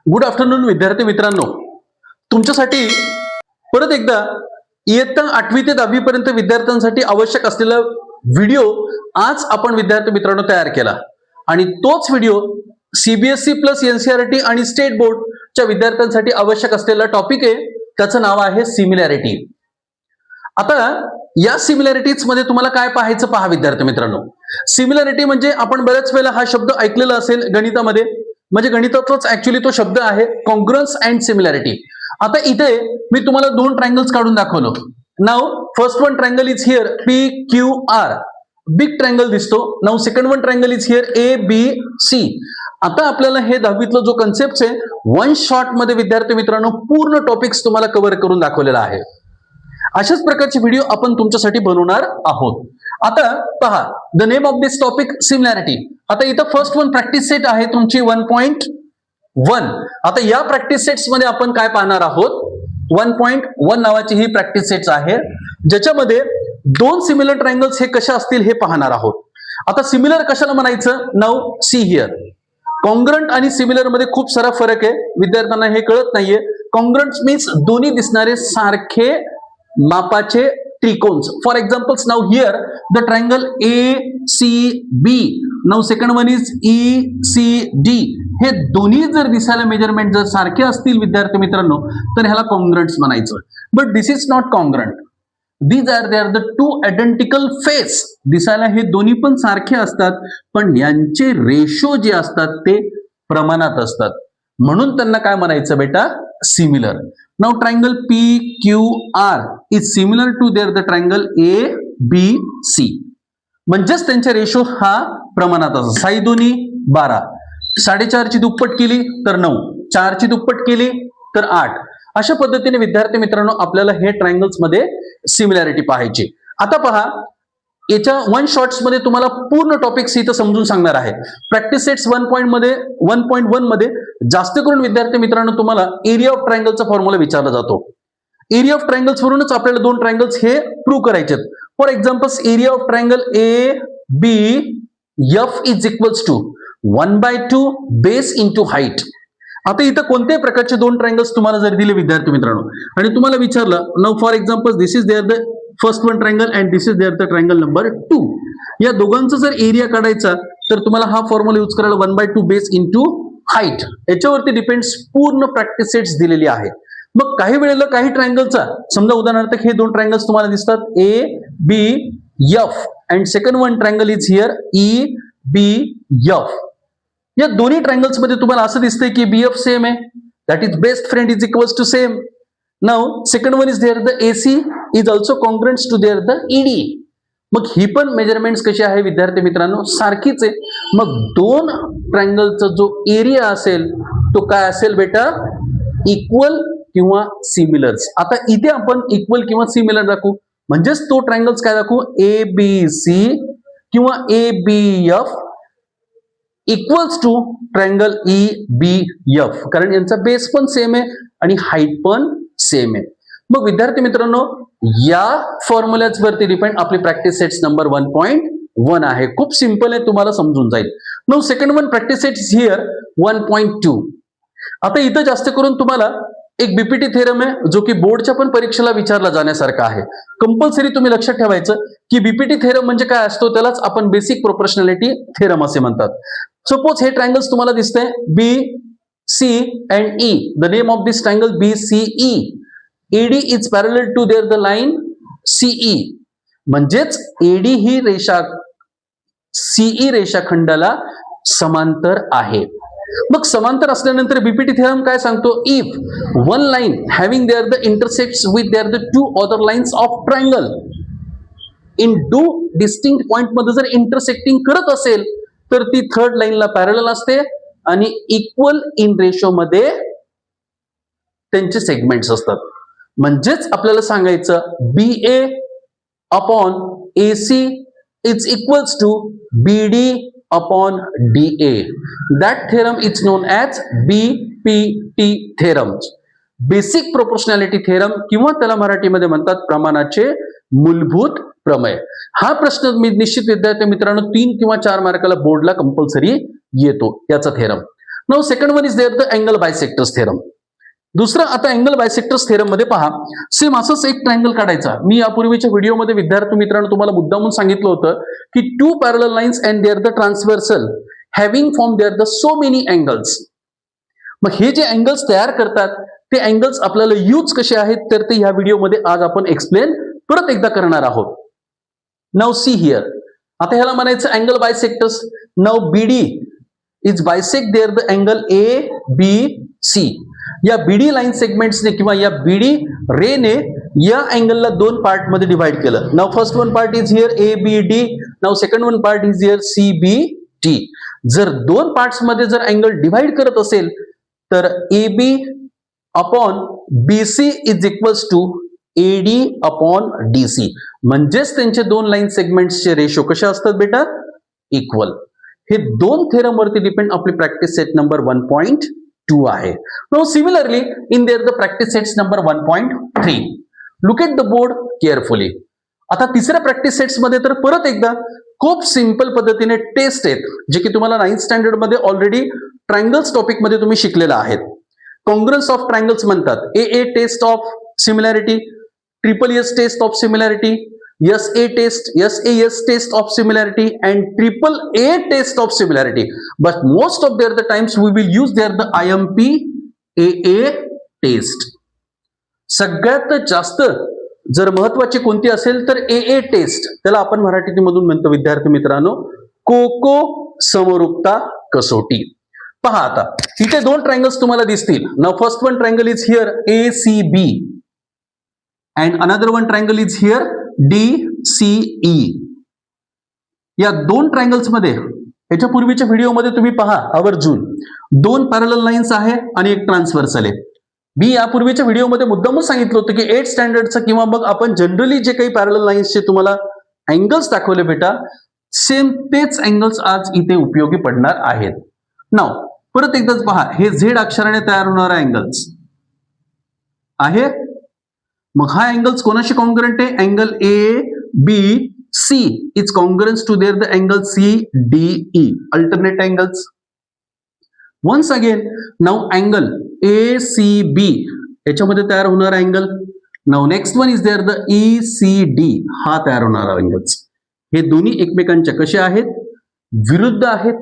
Good afternoon विद्यार्थी मित्रांनो, तुमच्यासाठी परत एकदा इयत्ता 8वी ते 10वी पर्यंत विद्यार्थ्यांसाठी आवश्यक असलेला व्हिडिओ आज आपण विद्यार्थी मित्रांनो तयार केला आणि तोच व्हिडिओ सीबीएसई प्लस एनसीईआरटी आणि स्टेट बोर्डच्या विद्यार्थ्यांसाठी आवश्यक असलेला टॉपिक आहे. त्याचं नाव आहे सिमिलॅरिटी. आता या सिमिलॅरिटीज मध्ये तुम्हाला काय पाहायचं पहा विद्यार्थी मित्रांनो. सिमिलॅरिटी म्हणजे आपण बऱ्याच वेळेला हा शब्द ऐकलेला असेल गणितामध्ये, म्हणजे गणितातच ऍक्च्युअली तो शब्द आहे कॉन्ग्रुअन्स अँड सिमिलॅरिटी. आता इथे मी तुम्हाला दोन ट्रायंगल्स काढून दाखवलो. Now first one triangle is here P Q R, big triangle दिसतो. Now second one triangle is here A B C. आता आपल्याला हे 10वीतला जो कन्सेप्ट आहे वन शॉट मध्ये विद्यार्थी मित्रांनो पूर्ण टॉपिक्स तुम्हाला कव्हर करून दाखवलेला आहे. अशाच प्रकारचे व्हिडिओ आपण तुमच्यासाठी बनवणार आहोत. आता पहा, the name of this topic similarity. आता इथं फर्स्ट वन प्रॅक्टिस सेट आहे तुमची 1.1. आता या प्रॅक्टिस सेट्स मध्ये आपण काय पाहणार आहोत, 1.1 नावाची ही प्रॅक्टिस सेट्स आहे, ज्याच्यामध्ये दोन सिमिलर ट्रायंगल्स हे कशा असतील हे पाहणार आहोत. आता सिमिलर कशाला म्हणायचं, नाव सी हिअर. कॉन्ग्रंट आणि सिमिलर मध्ये खूप सारा फरक आहे, विद्यार्थ्यांना हे कळत नाहीये. कॉन्ग्रंट मीन्स दोन्ही दिसणारे सारखे मापाचे त्रिकोण. फॉर एक्झाम्पल नाव here the triangle A C B, नाव second one is E C D. हे दोन्ही जर दिसायला मेजरमेंट जर सारखे असतील विद्यार्थी मित्रांनो तर ह्याला कॉन्ग्रंट्स म्हणायचं. But this is not congruent. They are the two identical face. दिसायला हे दोन्ही पण सारखे असतात, पण यांचे रेशो जे असतात ते प्रमाणात असतात, म्हणून त्यांना काय म्हणायचं बेटा, similar. Now triangle PQR is similar to the triangle ABC. म्हणजेच त्यांचे रेशो हा प्रमाणात असतो. 6 दोन्ही 12, 4.5 ची दुप्पट केली तर 9, 4 ची दुप्पट केली तर 8. अशा पद्धतीने विद्यार्थी मित्रांनो आपल्याला हे ट्रायंगल्स मध्ये सिमिलॅरिटी पाहायची. आता पहा, याच्या वन शॉर्ट्स मध्ये तुम्हाला पूर्ण टॉपिक्स इथं समजून सांगणार आहे. प्रॅक्टिस सेट्स 1.1 मध्ये जास्त करून विद्यार्थी मित्रांनो तुम्हाला एरिया ऑफ ट्रायंगलचा फॉर्म्युला विचारला जातो. एरिया ऑफ ट्रायंगल्स वरूनच आपल्याला दोन ट्रायंगल्स हे प्रूव्ह करायचे. For example area of triangle A B F is equals to 1/2 base into height. आता इथं कोणत्याही प्रकारचे दोन ट्रायंगल्स तुम्हाला जर दिले विद्यार्थी मित्रांनो आणि तुम्हाला विचारलं now for example this is there the first one triangle and this is there the triangle number 2. या दोघांचा जर एरिया काढायचा तर तुम्हाला हा फॉर्म्युला यूज करायला 1/2 बेस इंटू हाईट. याच्यावरती डिपेंड्स पूर्ण प्रॅक्टिस सेट्स दिलेली आहे. मग काही वेळेला काही ट्रायंगलचा समजा उदाहरणार्थ हे दोन ट्रायंगल्स तुम्हाला दिसतात A B F and second one triangle is here E B F. या दोन्ही ट्रायंगल्स मध्ये तुम्हाला असं दिसतंय की बीएफ सेम आहे, that is best friend is equals to same. Now second one is there the AC is also congruent to there the ED. मग ही पण मेजरमेंट्स कशी आहे विद्यार्थी मित्रांनो, सारखीच आहे. मग दोन ट्रायंगलचा जो एरिया असेल तो काय असेल बेटा, इक्वल किंवा सिमिलर्स. आता इथे आपण इक्वल किंवा सिमिलर दाखवू, म्हणजेच तो ट्रायंगल्स काय दाखवू, ए बी सी किंवा A B F equals to triangle E B F, कारण यांचा बेस पण सेम आहे आणि हाईट पण सेम आहे. मग विद्यार्थी मित्रांनो या फॉर्म्युल्याच वरती डिपेंड आपली प्रॅक्टिस सेट्स नंबर 1.1 आहे. खूप सिंपल आहे, तुम्हाला समजून जाईल. Now second one practice sets here 1.2. आता इथं जास्त करून तुम्हाला एक बीपीटी थेरम आहे जो की बोर्डच्या पण परीक्षेला विचारला जाण्यासारखा आहे. कंपल्सरी तुम्ही लक्षात ठेवायचं की बीपीटी थेरम म्हणजे काय असतो, त्यालाच आपण बेसिक प्रोपोर्शनॅलिटी थेरम असे म्हणतात. सपोज हे ट्रायंगल्स तुम्हाला दिसतंय B C and E. The name of this triangle BCE. AD is parallel to there the line CE. म्हणजेच AD ही रेषा CE रेषाखंडाला समांतर आहे. मग समांतर असल्यानंतर बीपीटी थेरम काय सांगतो, if one line having there the intersects with there the two other lines of triangle in two distinct point मध्ये जर इंटरसेक्टिंग करत असेल तर ती थर्ड लाईनला पॅरलल असते आणि इक्वल इन रेशो मध्ये त्यांचे सेगमेंट्स असतात. म्हणजेच आपल्याला सांगायचं BA upon AC is equals to BD upon DA. That theorem is known as BPT theorem, basic proportionality theorem, किंवा त्याला मराठीमध्ये म्हणतात प्रमाणाचे मूलभूत प्रमेय. हा प्रश्न मी निश्चित विद्यार्थी मित्रांनो 3 किंवा 4 मार्काला बोर्डला कंपल्सरी येतो याचा theorem. Now second one is there the angle bisectors theorem. दुसरं आता अँगल बायसेक्टर्स थेरम मध्ये पहा, सेम असंच एक ट्रायंगल काढायचा. मी यापूर्वीच्या व्हिडिओमध्ये विद्यार्थी मित्रांनो तुम्हाला मुद्दामून सांगितलं होतं की two parallel lines and there the transversal having form there the so many angles. मग हे जे अँगल्स तयार करतात ते अँगल्स आपल्याला यूज कसे आहेत तर ते ह्या व्हिडिओमध्ये आज आपण एक्सप्लेन परत एकदा करणार आहोत. नाउ सी हिअर, आता ह्याला म्हणायचं angle bisectors. Now BD is bisect there the angle A B C. या बीडी लाईन सेगमेंट्सने किंवा या बीडी रेने या अँगलला दोन पार्ट मध्ये डिवाइड केलं. Now first one part is here A B D. Now second one part is here C B T. जर दोन parts मध्ये जर अँगल डिवाइड करत असेल तर A B upon B C is equals to AD upon D C. म्हणजेच त्यांचे दोन लाईन सेगमेंट्सचे रेशो कसे असतात बेटा, इक्वल. हे दोन थेरम वरती डिपेंड आपली प्रॅक्टिस सेट नंबर 1.2 आहे. Now similarly in their the practice sets number 1.3. Look at the board carefully. आता तिसऱ्या प्रॅक्टिस सेट्स मध्ये तर परत एकदा खूप सिंपल पद्धतीने टेस्ट आहेत जे की तुम्हाला 9th स्टँडर्ड मध्ये ऑलरेडी ट्रायंगल्स टॉपिक मध्ये तुम्ही शिकलेला आहेत. कॉंग्रुअन्स ऑफ ट्रायंगल्स म्हणतात. A test of similarity, triple S test of similarity, SA test of similarity and triple A test of similarity. But most of the times we will use there the IMP AA test. सगळ्यात जास्त जर महत्वाची कोणती असेल तर AA taste, त्याला आपण मराठीमधून म्हणतो विद्यार्थी मित्रांनो कोको समरूपता कसोटी. पहा आता इथे दोन ट्रायंगल्स तुम्हाला दिसतील. Now first one triangle is here ACB and another one triangle is here DCE. या दोन ट्रायंगल्स मध्ये याच्या पूर्वीच्या व्हिडिओमध्ये तुम्ही पहा आवर्जून दोन पॅरलल लाईन्स आहे आणि एक ट्रान्सव्हर्सल आहे. मी यापूर्वीच्या व्हिडिओमध्ये मुद्दामून सांगितलं होतं की 8th स्टँडर्डचं किंवा मग आपण जनरली जे काही पॅरलल लाईन्सचे तुम्हाला अँगल्स दाखवले बेटा, सेम तेच अँगल्स आज इथे उपयोगी पडणार आहेत. नाउ परत एकदाच पहा, हे झेड अक्षराने तयार होणारे अँगल्स आहे. मग हा अँगल्स कोणाशी कॉन्ग्रुएंट आहे, angle A B C is congruent to there the angle C D E, alternate angles. Once again now angle A C B याच्यामध्ये तयार होणारा angle. Now next one is there the E C D, हा तयार होणारा angles. हे दोन्ही एकमेकांच्या कसे आहेत, विरुद्ध आहेत.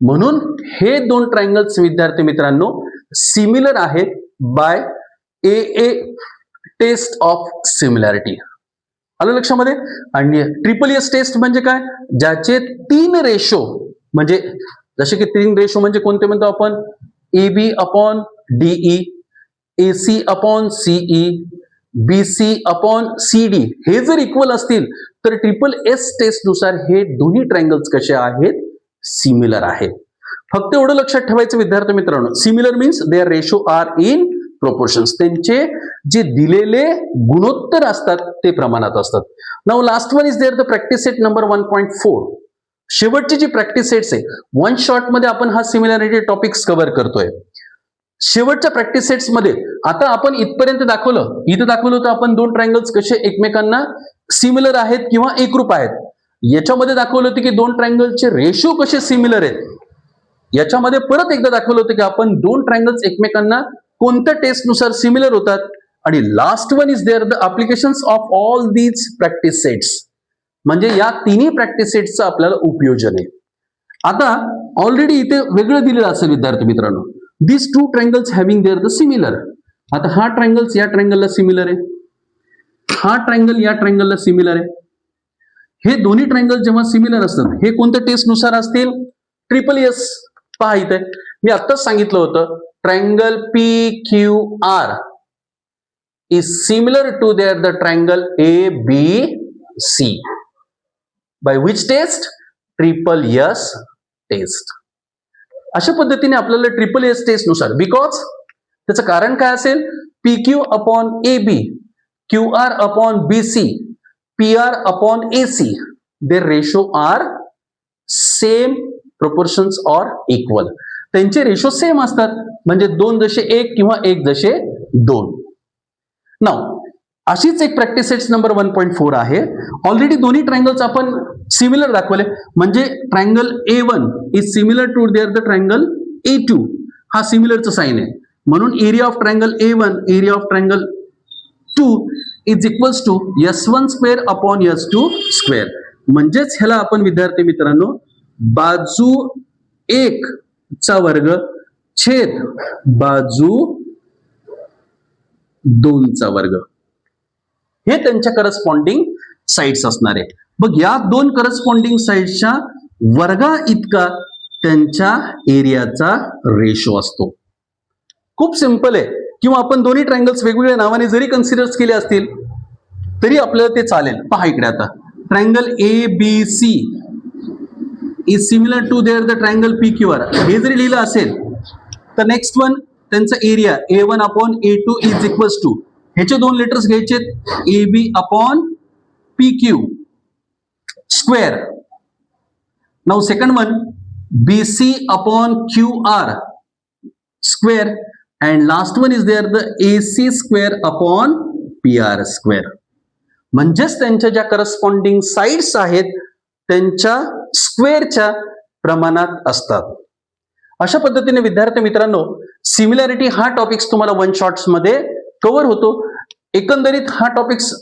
म्हणून हे दोन ट्रायंगल्स विद्यार्थी मित्रांनो सिमिलर आहेत by a test of similarity. आलं लक्षामध्ये. आणि ट्रिपल एस टेस्ट म्हणजे काय, ज्याचे तीन रेशो, म्हणजे जसे की तीन रेशो म्हणजे कोणते म्हणतो आपण, AB upon DE, AC upon CE, BC upon CD हे जर इक्वल असतील तर ट्रिपल एस टेस्ट नुसार हे दोन्ही ट्रायंगल्स कसे आहेत, सिमिलर आहेत. फक्त एवढं लक्षात ठेवायचं विद्यार्थी मित्रांनो, similar means their ratio are in proportions. त्यांचे जे दिलेले गुणोत्तर असतात ते प्रमाणात असतात. Now last one is there the practice set number 1.4. शेवटची जी प्रॅक्टिस सेट्स आहे, वन शॉट मध्ये आपण हा सिमिलॅरिटी टॉपिक्स कव्हर करतोय. शेवटच्या प्रॅक्टिस सेट्स मध्ये आता आपण इथपर्यंत दाखवलं, इथं दाखवलं होतं आपण दोन ट्रायंगल्स कसे एकमेकांना सिमिलर आहेत किंवा एकरूप आहेत. याच्यामध्ये दाखवलं होतं की दोन ट्रायंगलचे रेशो कसे सिमिलर आहेत. याच्यामध्ये परत एकदा दाखवलं होतं की आपण दोन ट्रायंगल्स एकमेकांना कोणत्या टेस्ट नुसार सिमिलर होतात. आणि last one is there the applications of all these practice sets, म्हणजे या तिन्ही प्रॅक्टिस सेट्सचं आपल्याला उपयोजन आहे. आता ऑलरेडी इथे वेगळं दिलेलं असेल विद्यार्थी मित्रांनो, this two triangles having there the similar. आता हा ट्रायंगल्स या ट्रायंगलला सिमिलर आहे, हा ट्रायंगल या ट्रायंगलला सिमिलर आहे. हे दोन्ही ट्रायंगल जेव्हा सिमिलर असतात हे कोणत्या टेस्ट नुसार असतील, ट्रिपल एस. पहा इथे मी आत्ताच सांगितलं होतं, triangle PQR is similar to the triangle ABC by which test, triple S test. अशा पद्धतीने आपल्याला ट्रिपल एस टेस्ट नुसार, बिकॉज त्याचं कारण काय असेल, PQ upon AB, QR upon BC, PR upon AC, their ratio are same, proportions or equal. त्यांचे ratio same असतात, म्हणजे 2:1 किंवा 1:2. नाउ अशीच एक प्रॅक्टिस सेट्स नंबर 1.4 आहे. ऑलरेडी दोन्ही ट्रायंगल्स आपण सिमिलर दाखवले, म्हणजे triangle A1 is similar to there the triangle A2 हा सिमिलरचं साइन आहे, म्हणून area of triangle A1 area of triangle 2 is equals to S1 square upon S2 square. म्हणजेच ह्याला आपण विद्यार्थी मित्रांनो बाजू 1 चा वर्ग छेद बाजू 2 चा वर्ग हे त्यांच्या करस्पॉन्डिंग साइड्स असणार आहे. मग या दोन करस्पॉन्डिंग साइड्सच्या वर्गा इतका त्यांच्या एरियाचा रेशो असतो. खूप सिंपल आहे. किंवा आपण दोन्ही ट्रायंगल्स वेगवेगळ्या नावाने जरी कन्सिडर केले असतील तरी आपल्याला ते चालेल. पहा इकडे आता triangle ABC is similar to there the triangle PQR हे जरी लिहिलं असेल तर नेक्स्ट वन त्यांचा area A1 upon A2 is equals to ह्याचे दोन लेटर्स घ्यायचे AB upon PQ square. Now second one BC upon QR square and last one is there the AC square upon PR square. म्हणजेच त्यांच्या ज्या corresponding sides आहेत त्यांच्या स्क्वेअरच्या प्रमाणात असतात. अशा पद्धतीने विद्यार्थी मित्रांनो सिमिलॅरिटी हा टॉपिक्स तुम्हाला वन शॉट्स मध्ये कव्हर होतो. एकंदरीत हा टॉपिक्स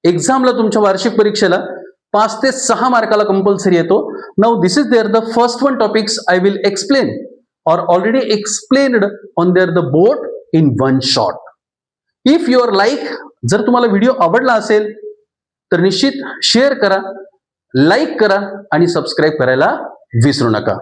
एक्झामला तुमच्या वार्षिक परीक्षेला 5 ते 6 मार्काला कंपल्सरी येतो. Now this is there the first one topics I will explain or already explained on the board in one shot. If you are like, जर तुम्हाला व्हिडिओ आवडला असेल तर निश्चित शेअर करा, लाईक करा आणि सबस्क्राईब करायला विसरू नका.